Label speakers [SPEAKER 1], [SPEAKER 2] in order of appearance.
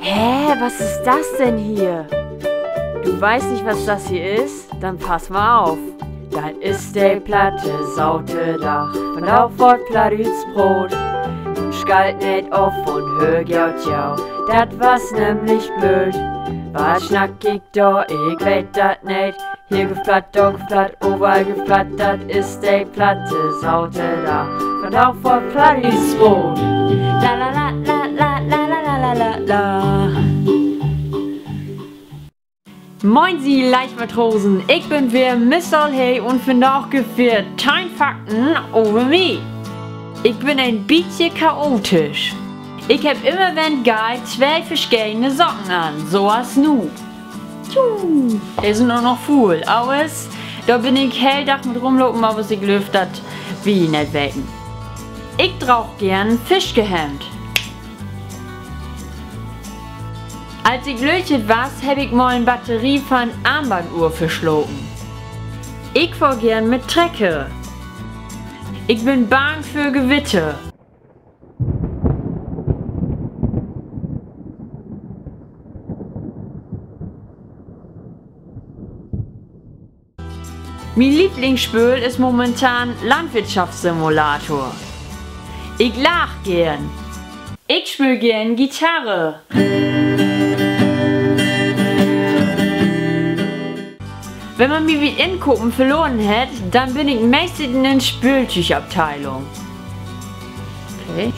[SPEAKER 1] Hä, was ist das denn hier? Du weißt nicht, was das hier ist? Dann pass mal auf. Das ist die platte Sautedach von der Fort Plattütsbrot. Nun schalt nicht auf und hör jau jau, dat was nämlich blöd. Was schnack ich da, ich weet dat nicht. Hier geflatt, da geflatt, überall geflatt, dat ist die platte Sautedach von der Fort Plattütsbrot. La la la la la la la la la la. Moin Sie Leichtmatrosen, ich bin wir Mr. Hey und finde auch geführt 10 Fakten over me. Ich bin ein bisschen chaotisch. Ich hab immer wenn geil 2 verschiedene Socken an, so als nu. Die sind auch noch full, aber da bin ich helldach mit rumlopen, aber sie gelüft dat wie nicht wecken. Ich trauch gern Fischgehemd. Als ich löchet was, hab ich mal eine Batterie von Armbanduhr verschlucken. Ich fahr gern mit Trecke. Ich bin bang für Gewitter. Mein Lieblingsspiel ist momentan Landwirtschaftssimulator. Ich lach gern. Ich spiel gern Gitarre. Wenn man mir wie Inkuppen verloren hat, dann bin ich meistens in der Spültüchabteilung. Okay.